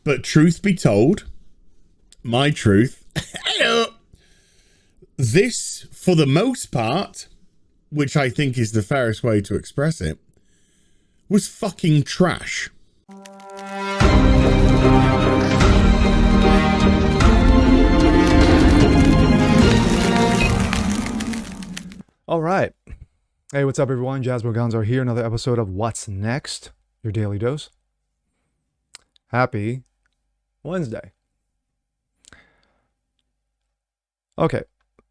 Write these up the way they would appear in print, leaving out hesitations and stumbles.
But truth be told, my truth, this, for the most part, which I think is the fairest way to express it, was fucking trash. All right. Hey, what's up, everyone? Jasper Gonzo here. Another episode of What's Next, your daily dose. Happy Wednesday. Okay.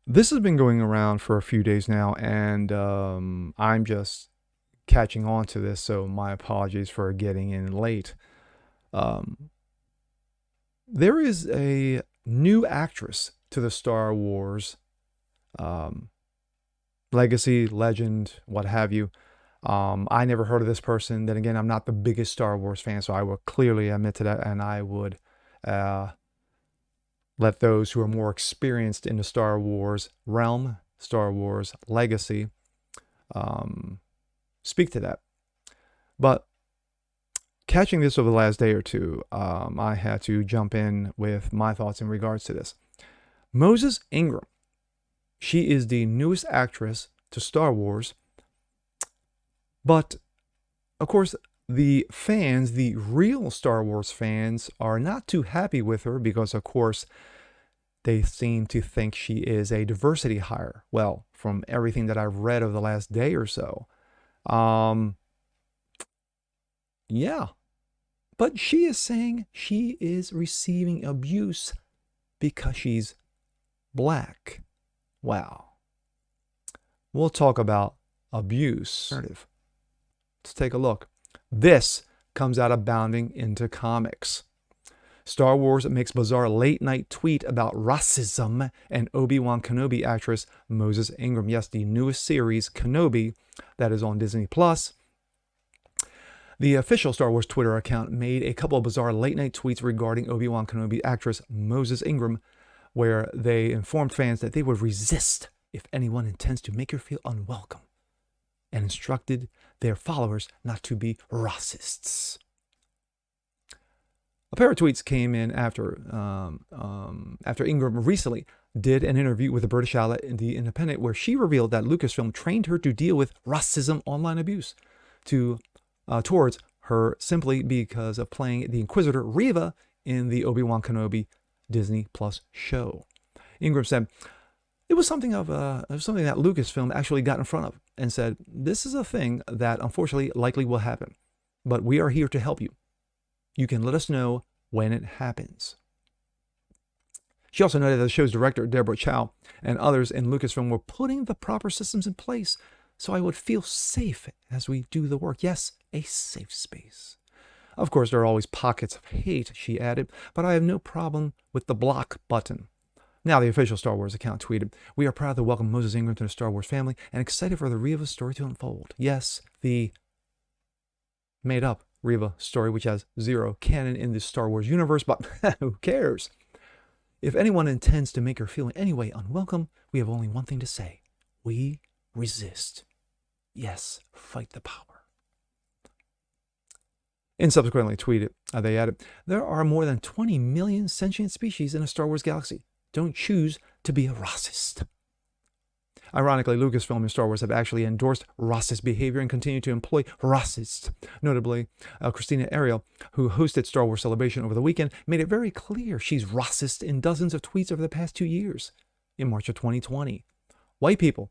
This has been going around for a few days now, and I'm just catching on to this, so my apologies for getting in late. There is a new actress to the Star Wars legacy, legend, what have you. I never heard of this person. Then again, I'm not the biggest Star Wars fan, so I will clearly admit to that, and I would let those who are more experienced in the Star Wars realm, Star Wars legacy, speak to that. But catching this over the last day or two, I had to jump in with my thoughts in regards to this. Moses Ingram. She is the newest actress to Star Wars. But, of course, the fans, the real Star Wars fans, are not too happy with her because, of course, they seem to think she is a diversity hire. Well, from everything that I've read over the last day or so. Yeah. But she is saying she is receiving abuse because she's black. Wow. We'll talk about abuse. Let's take a look. This comes out of Bounding into Comics. Star Wars makes bizarre late-night tweet about racism and Obi-Wan Kenobi actress Moses Ingram. Yes, the newest series, Kenobi, that is on Disney+. The official Star Wars Twitter account made a couple of bizarre late-night tweets regarding Obi-Wan Kenobi actress Moses Ingram, where they informed fans that they would resist if anyone intends to make her feel unwelcome, and instructed their followers not to be racists. A pair of tweets came in after Ingram recently did an interview with the British outlet The Independent, where she revealed that Lucasfilm trained her to deal with racism online abuse towards her simply because of playing the Inquisitor Reva in the Obi-Wan Kenobi Disney Plus show. Ingram said it was something that Lucasfilm actually got in front of and said, this is a thing that unfortunately likely will happen, but we are here to help you. You can let us know when it happens. She also noted that the show's director, Deborah Chow, and others in Lucasfilm were putting the proper systems in place so I would feel safe as we do the work. Yes, a safe space. Of course, there are always pockets of hate, she added, but I have no problem with the block button. Now, the official Star Wars account tweeted, we are proud to welcome Moses Ingram to the Star Wars family and excited for the Reva story to unfold. Yes, the made-up Reva story, which has zero canon in the Star Wars universe, but who cares? If anyone intends to make her feel in any way unwelcome, we have only one thing to say. We resist. Yes, fight the power. And subsequently tweeted, they added, there are more than 20 million sentient species in a Star Wars galaxy. Don't choose to be a racist. Ironically, Lucasfilm and Star Wars have actually endorsed racist behavior and continue to employ racists. Notably, Christina Ariel, who hosted Star Wars Celebration over the weekend, made it very clear she's racist in dozens of tweets over the past 2 years. In March of 2020, white people,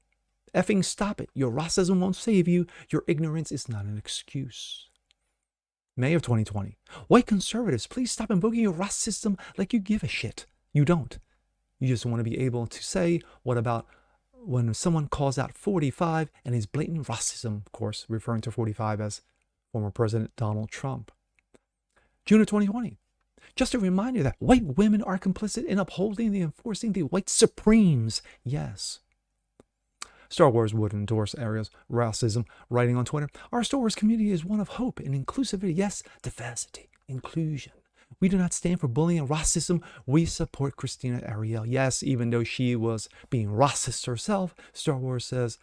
effing stop it. Your racism won't save you. Your ignorance is not an excuse. May of 2020, white conservatives, please stop invoking your racism like you give a shit. You don't. You just want to be able to say, what about when someone calls out 45 and is blatant racism, of course, referring to 45 as former President Donald Trump. June of 2020, just a reminder that white women are complicit in upholding and enforcing the white supremes. Yes. Star Wars would endorse Ariel's racism, writing on Twitter, our Star Wars community is one of hope and inclusivity. Yes, diversity, inclusion. We do not stand for bullying and racism. We support Christina Ariel. Yes, even though she was being racist herself, Star Wars says,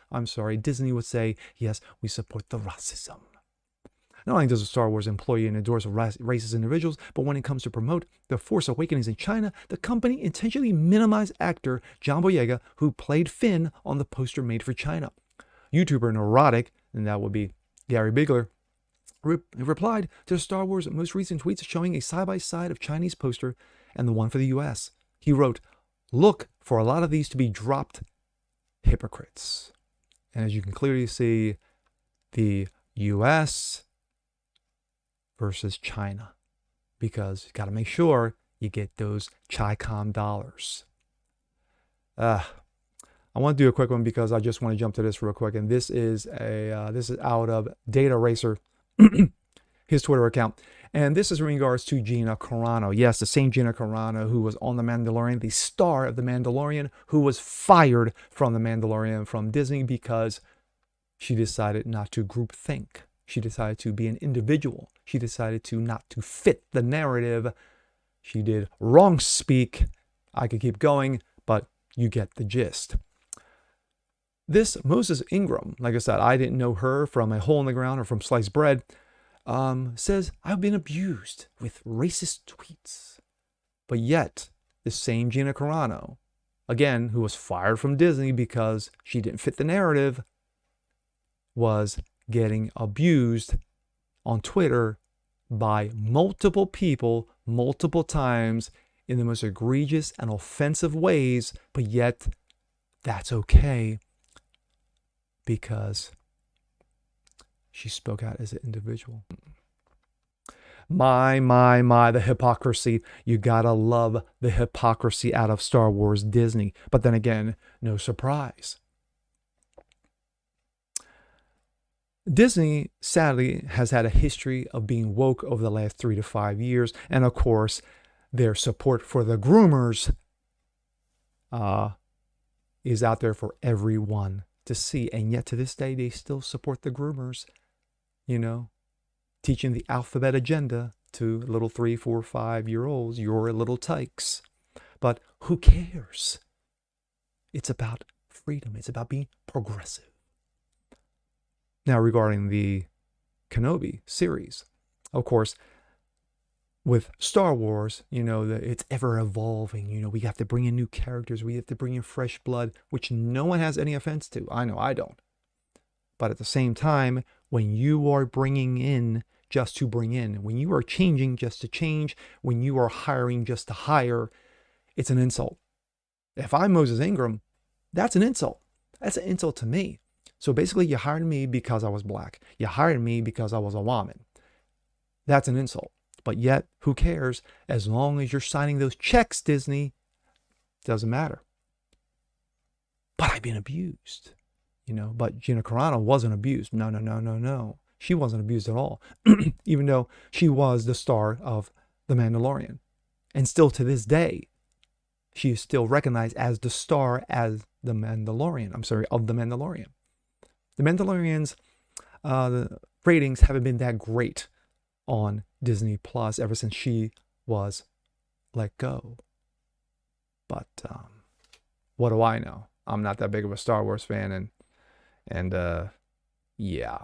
Disney would say, yes, we support the racism. Not only does a Star Wars employee endorse racist individuals, but when it comes to promote The Force Awakens in China, the company intentionally minimized actor John Boyega, who played Finn on the poster made for China. YouTuber Neurotic, and that would be Gary Bigler, replied to Star Wars' most recent tweets showing a side-by-side of Chinese poster and the one for the US. He wrote, "Look for a lot of these to be dropped, hypocrites." And as you can clearly see, the US versus China, because you got to make sure you get those Chi-Com dollars. I want to do a quick one because I just want to jump to this real quick, and this is out of Data Racer, his Twitter account, and this is in regards to Gina Carano. Yes, the same Gina Carano who was on The Mandalorian, the star of The Mandalorian, who was fired from The Mandalorian from Disney because she decided not to group think. She decided to be an individual. She decided to not to fit the narrative. She did wrong speak. I could keep going, but you get the gist. This Moses Ingram, like I said, I didn't know her from A Hole in the Ground or from Sliced Bread, says, "I've been abused with racist tweets." But yet, the same Gina Carano, again, who was fired from Disney because she didn't fit the narrative, was getting abused on Twitter by multiple people, multiple times, in the most egregious and offensive ways, but yet that's okay because she spoke out as an individual. My, the hypocrisy. You gotta love the hypocrisy out of Star Wars Disney. But then again, no surprise. Disney, sadly, has had a history of being woke over the last 3 to 5 years. And of course, their support for the groomers is out there for everyone to see. And yet to this day, they still support the groomers, you know, teaching the alphabet agenda to little 3, 4, 5-year-olds. You're little tykes. But who cares? It's about freedom. It's about being progressive. Now, regarding the Kenobi series, of course, with Star Wars, you know, it's ever evolving. You know, we have to bring in new characters. We have to bring in fresh blood, which no one has any offense to. I know I don't. But at the same time, when you are bringing in just to bring in, when you are changing just to change, when you are hiring just to hire, it's an insult. If I'm Moses Ingram, that's an insult. That's an insult to me. So basically, you hired me because I was black. You hired me because I was a woman. That's an insult. But yet, who cares? As long as you're signing those checks, Disney, doesn't matter. But I've been abused, you know. But Gina Carano wasn't abused. No. She wasn't abused at all, even though she was the star of The Mandalorian. And still to this day, she is still recognized as the star as The Mandalorian. Of The Mandalorian. The Mandalorian's the ratings haven't been that great on Disney Plus ever since she was let go. But what do I know? I'm not that big of a Star Wars fan, and yeah.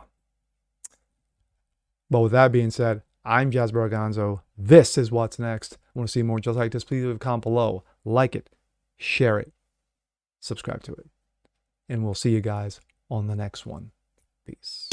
But with that being said, I'm Jazz Barganzo. This is What's Next. Want to see more just like this? Please leave a comment below. Like it, share it, subscribe to it. And we'll see you guys on the next one. Peace.